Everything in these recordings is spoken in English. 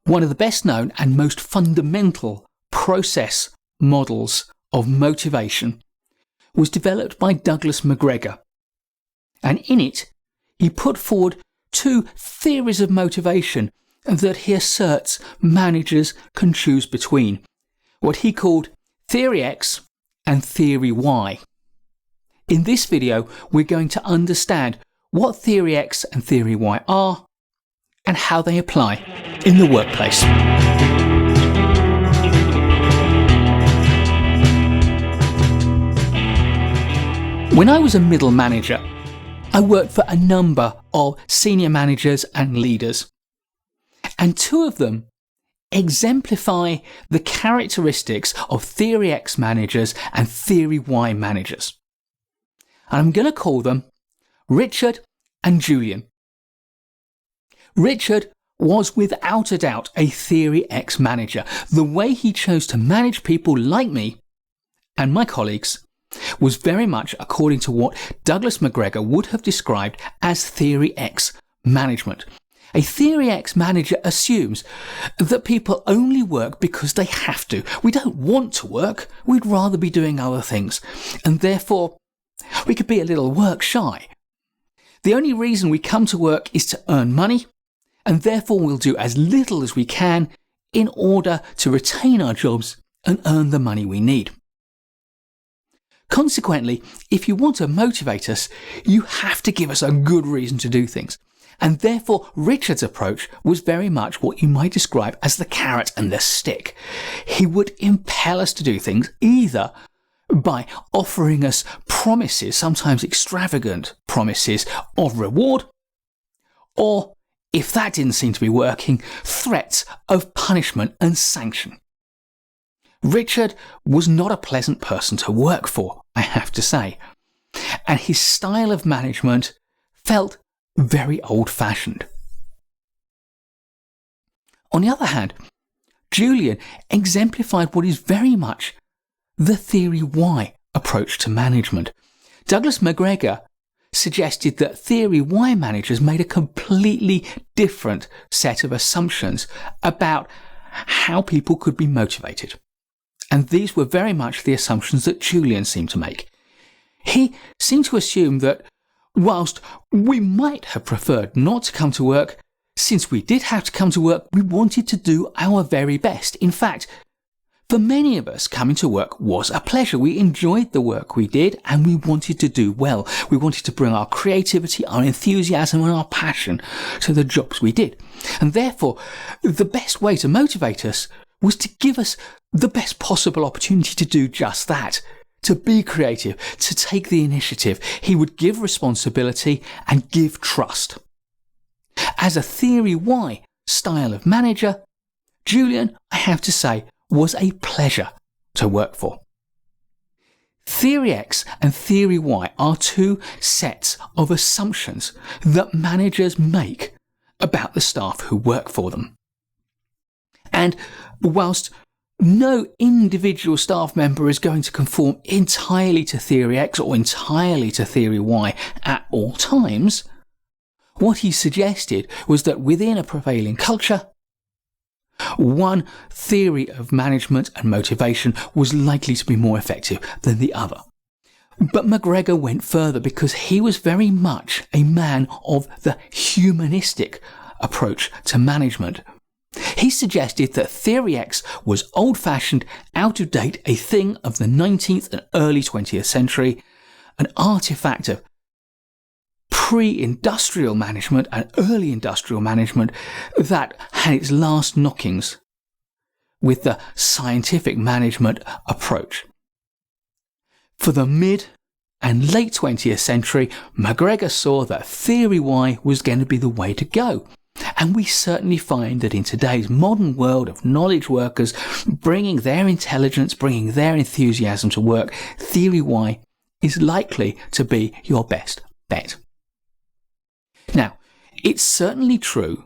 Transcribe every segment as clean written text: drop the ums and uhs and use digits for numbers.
one of the best known and most fundamental process models of motivation, was developed by Douglas McGregor. And in it, he put forward two theories of motivation that he asserts managers can choose between, what he called Theory X and Theory Y. In this video, we're going to understand what Theory X and Theory Y are and how they apply in the workplace. When I was a middle manager, I worked for a number of senior managers and leaders, and two of them exemplify the characteristics of Theory X managers and Theory Y managers. And I'm going to call them Richard and Julian. Richard was without a doubt a Theory X manager. The way he chose to manage people like me and my colleagues was very much according to what Douglas McGregor would have described as Theory X management. A Theory X manager assumes that people only work because they have to. We don't want to work, we'd rather be doing other things, and therefore we could be a little work shy. The only reason we come to work is to earn money, and therefore we'll do as little as we can in order to retain our jobs and earn the money we need. Consequently, if you want to motivate us, you have to give us a good reason to do things. And therefore, Richard's approach was very much what you might describe as the carrot and the stick. He would impel us to do things either by offering us promises, sometimes extravagant promises of reward, or, if that didn't seem to be working, threats of punishment and sanction. Richard was not a pleasant person to work for, I have to say, and his style of management felt very old-fashioned. On the other hand, Julian exemplified what is very much the Theory Y approach to management. Douglas McGregor suggested that Theory Y managers made a completely different set of assumptions about how people could be motivated. And these were very much the assumptions that Julian seemed to make. He seemed to assume that whilst we might have preferred not to come to work, since we did have to come to work, we wanted to do our very best. In fact, for many of us, coming to work was a pleasure. We enjoyed the work we did and we wanted to do well. We wanted to bring our creativity, our enthusiasm and our passion to the jobs we did. And therefore, the best way to motivate us was to give us the best possible opportunity to do just that, to be creative, to take the initiative. He would give responsibility and give trust. As a Theory Y style of manager, Julian, I have to say, was a pleasure to work for. Theory X and Theory Y are two sets of assumptions that managers make about the staff who work for them. And whilst no individual staff member is going to conform entirely to Theory X or entirely to Theory Y at all times, what he suggested was that within a prevailing culture, one theory of management and motivation was likely to be more effective than the other. But McGregor went further because he was very much a man of the humanistic approach to management. He suggested that Theory X was old-fashioned, out of date, a thing of the 19th and early 20th century, an artifact of pre-industrial management and early industrial management that had its last knockings with the scientific management approach. For the mid and late 20th century, McGregor saw that Theory Y was going to be the way to go. And we certainly find that in today's modern world of knowledge workers bringing their intelligence, bringing their enthusiasm to work, Theory Y is likely to be your best bet. Now, it's certainly true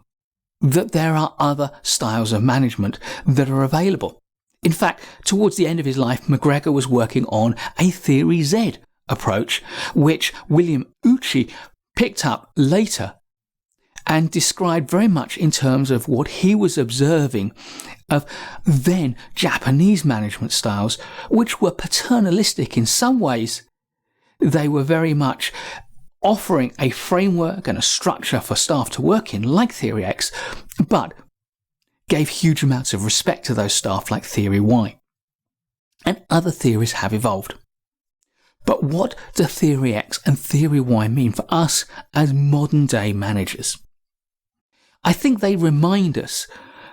that there are other styles of management that are available. In fact, towards the end of his life, McGregor was working on a Theory Z approach, which William Ucci picked up later and described very much in terms of what he was observing of then Japanese management styles, which were paternalistic in some ways. They were very much offering a framework and a structure for staff to work in, like Theory X, but gave huge amounts of respect to those staff like Theory Y. And other theories have evolved. But what do Theory X and Theory Y mean for us as modern day managers? I think they remind us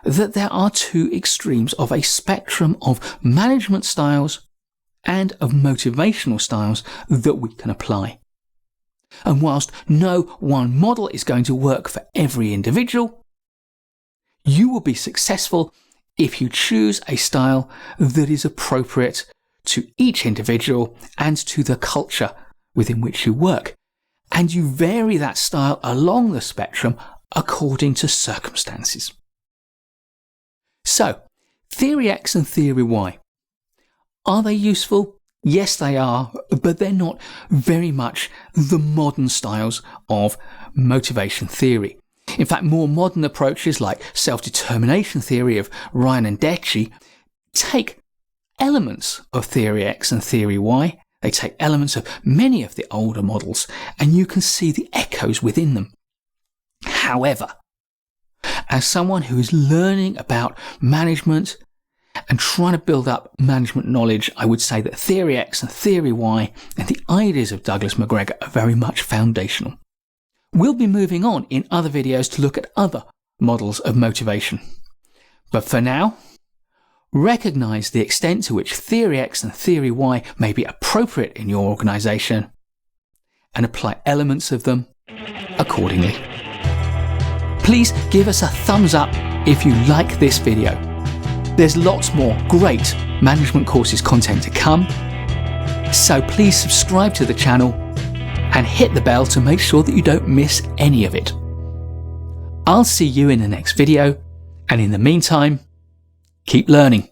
that there are two extremes of a spectrum of management styles and of motivational styles that we can apply. And whilst no one model is going to work for every individual, you will be successful if you choose a style that is appropriate to each individual and to the culture within which you work, and you vary that style along the spectrum according to circumstances. So, Theory X and Theory Y. Are they useful? Yes, they are, but they're not very much the modern styles of motivation theory. In fact, more modern approaches like self-determination theory of Ryan and Deci take elements of Theory X and Theory Y. They take elements of many of the older models, and you can see the echoes within them. However, as someone who is learning about management and trying to build up management knowledge, I would say that Theory X and Theory Y and the ideas of Douglas McGregor are very much foundational. We'll be moving on in other videos to look at other models of motivation. But for now, recognise the extent to which Theory X and Theory Y may be appropriate in your organisation and apply elements of them accordingly. Please give us a thumbs up if you like this video. There's lots more great management courses content to come, so please subscribe to the channel and hit the bell to make sure that you don't miss any of it. I'll see you in the next video, and in the meantime, keep learning.